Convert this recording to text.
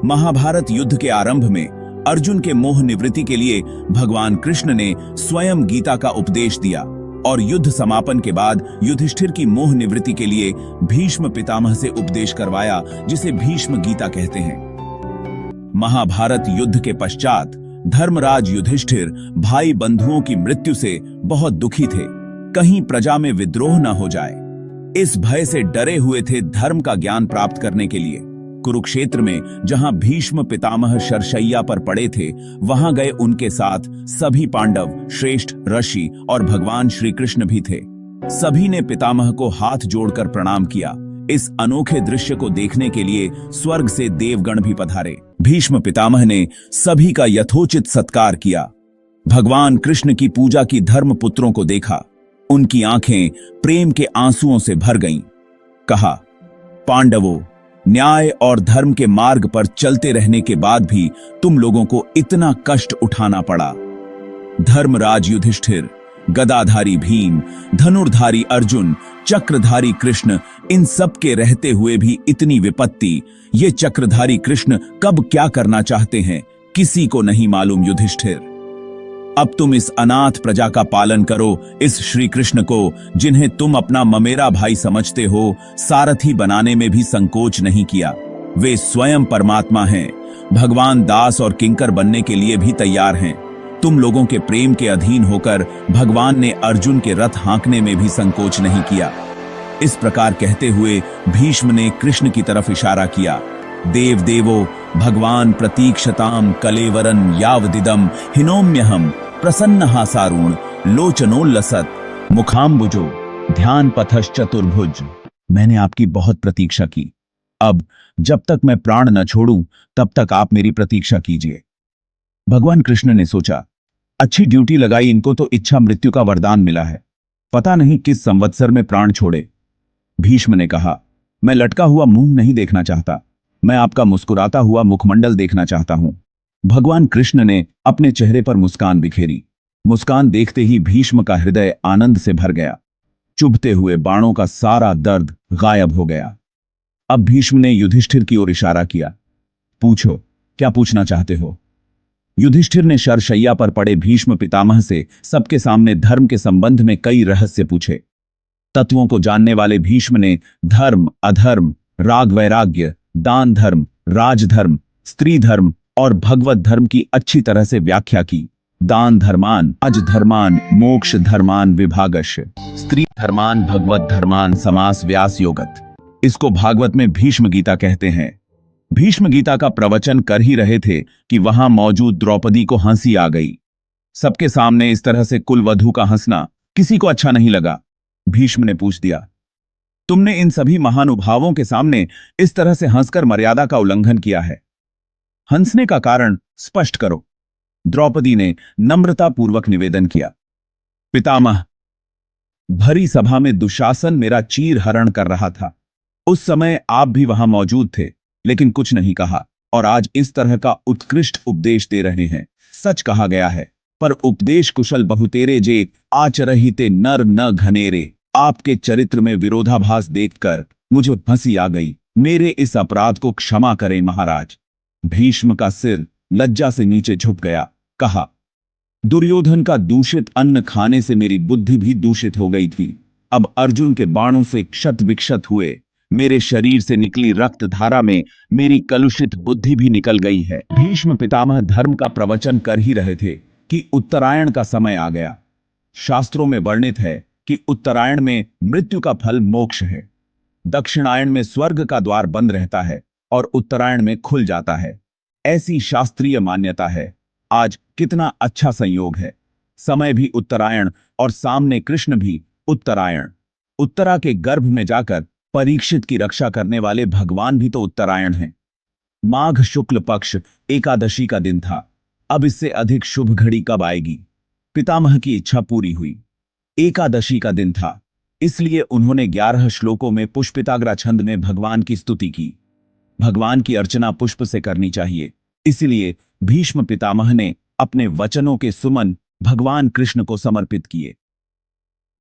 महाभारत युद्ध के आरंभ में अर्जुन के मोह निवृत्ति के लिए भगवान कृष्ण ने स्वयं गीता का उपदेश दिया और युद्ध समापन के बाद युधिष्ठिर की मोह निवृत्ति के लिए भीष्म पितामह से उपदेश करवाया, जिसे भीष्म गीता कहते हैं। महाभारत युद्ध के पश्चात धर्मराज युधिष्ठिर भाई बंधुओं की मृत्यु से बहुत दुखी थे, कहीं प्रजा में विद्रोह न हो जाए। इस भय से डरे हुए थे धर्म का ज्ञान प्राप्त करने के लिए। कुरुक्षेत्र में जहां भीष्म पितामह शरशैया पर पड़े थे, वहां गए उनके साथ सभी पांडव, श्रेष्ठ ऋषि और भगवान श्री कृष्ण भी थे। सभी ने पितामह को हाथ जोड़कर प्रणाम किया। इस अनोखे दृश्य को देखने के लिए स्वर्ग से देवगण भी पधारे। भीष्म पितामह ने सभी का यथोचित सत्कार किया। भगवान कृष्ण की पूजा की धर्म पुत्रों को देखा, उनकी आंखें प्रेम के आंसुओं से भर गईं। कहा, पांडवों, न्याय और धर्म के मार्ग पर चलते रहने के बाद भी तुम लोगों को इतना कष्ट उठाना पड़ा। धर्मराज युधिष्ठिर, गदाधारी भीम, धनुर्धारी अर्जुन, चक्रधारी कृष्ण, इन सब के रहते हुए भी इतनी विपत्ति। ये चक्रधारी कृष्ण कब क्या करना चाहते हैं, किसी को नहीं मालूम। युधिष्ठिर, अब तुम इस अनाथ प्रजा का पालन करो। इस श्री कृष्ण को, जिन्हें तुम अपना ममेरा भाई समझते हो, सारथी बनाने में भी संकोच नहीं किया। वे स्वयं परमात्मा हैं, भगवान दास और किंकर बनने के लिए भी तैयार हैं। तुम लोगों के प्रेम के अधीन होकर भगवान ने अर्जुन के रथ हाँकने में भी संकोच नहीं किया। इस प्रकार कहते हुए भीष्म ने कृष्ण की तरफ इशारा किया। देव देवो भगवान प्रतीक्षताम कलेवरन यावदिदम हिनोम्यहम प्रसन्न हासारुण लोचनोल्लसत मुखाम्बुजो ध्यान पथश्चतुर्भुज। मैंने आपकी बहुत प्रतीक्षा की। अब जब तक मैं प्राण न छोड़ूं, तब तक आप मेरी प्रतीक्षा कीजिए। भगवान कृष्ण ने सोचा, अच्छी ड्यूटी लगाई इनको तो इच्छा मृत्यु का वरदान मिला है। पता नहीं किस संवत्सर में प्राण छोड़े। भीष्म ने कहा, मैं लटका हुआ मुंह नहीं देखना चाहता, मैं आपका मुस्कुराता हुआ मुखमंडल देखना चाहता हूं। भगवान कृष्ण ने अपने चेहरे पर मुस्कान बिखेरी। मुस्कान देखते ही भीष्म का हृदय आनंद से भर गया। चुभते हुए बाणों का सारा दर्द गायब हो गया। अब भीष्म ने युधिष्ठिर की ओर इशारा किया। पूछो, क्या पूछना चाहते हो? युधिष्ठिर ने शरशैया पर पड़े भीष्म पितामह से सबके सामने धर्म के संबंध में कई रहस्य पूछे। तत्वों को जानने वाले भीष्म ने धर्म, अधर्म, राग वैराग्य, दान धर्म, राजधर्म, स्त्री धर्म और भगवत धर्म की अच्छी तरह से व्याख्या की। दान धर्मान, अज धर्मान, मोक्ष धर्मान विभागश, स्त्री धर्मान, भगवत धर्मान समास व्यास योगत। इसको भागवत में भीष्म गीता कहते हैं। भीष्म गीता का प्रवचन कर ही रहे थे कि वहां मौजूद द्रौपदी को हंसी आ गई। सबके सामने इस तरह से कुलवधू का हंसना किसी को अच्छा नहीं लगा। भीष्म ने पूछ दिया, तुमने इन सभी महानुभावों के सामने इस तरह से हंसकर मर्यादा का उल्लंघन किया है। हंसने का कारण स्पष्ट करो। द्रौपदी ने नम्रतापूर्वक निवेदन किया। पितामह, भरी सभा में दुशासन मेरा चीर हरण कर रहा था। उस समय आप भी वहां मौजूद थे, लेकिन कुछ नहीं कहा, और आज इस तरह का उत्कृष्ट उपदेश दे रहे हैं। सच कहा गया है, पर उपदेश कुशल बहुतेरे जे आचरहिते नर न घनेरे। आपके चरित्र में विरोधाभास देखकर मुझे हंसी आ गई। मेरे इस अपराध को क्षमा करें महाराज। भीष्म का सिर लज्जा से नीचे झुक गया। कहा, दुर्योधन का दूषित अन्न खाने से मेरी बुद्धि भी दूषित हो गई थी। अब अर्जुन के बाणों से क्षत विक्षत हुए मेरे शरीर से निकली रक्त धारा में मेरी कलुषित बुद्धि भी निकल गई है। भीष्म पितामह धर्म का प्रवचन कर ही रहे थे कि उत्तरायण का समय आ गया। शास्त्रों में वर्णित है कि उत्तरायण में मृत्यु का फल मोक्ष है, दक्षिणायन में स्वर्ग का द्वार बंद रहता है और उत्तरायण में खुल जाता है। ऐसी शास्त्रीय मान्यता है। आज कितना अच्छा संयोग है, समय भी उत्तरायण और सामने कृष्ण भी उत्तरायण। उत्तरा के गर्भ में जाकर परीक्षित की रक्षा करने वाले भगवान भी तो उत्तरायण हैं। माघ शुक्ल पक्ष एकादशी का दिन था। अब इससे अधिक शुभ घड़ी कब आएगी? पितामह की इच्छा पूरी हुई। एकादशी का दिन था, इसलिए उन्होंने 11 श्लोकों में पुष्पिताग्रा छंद में भगवान की स्तुति की। भगवान की अर्चना पुष्प से करनी चाहिए, इसलिए भीष्म पितामह ने अपने वचनों के सुमन भगवान कृष्ण को समर्पित किए।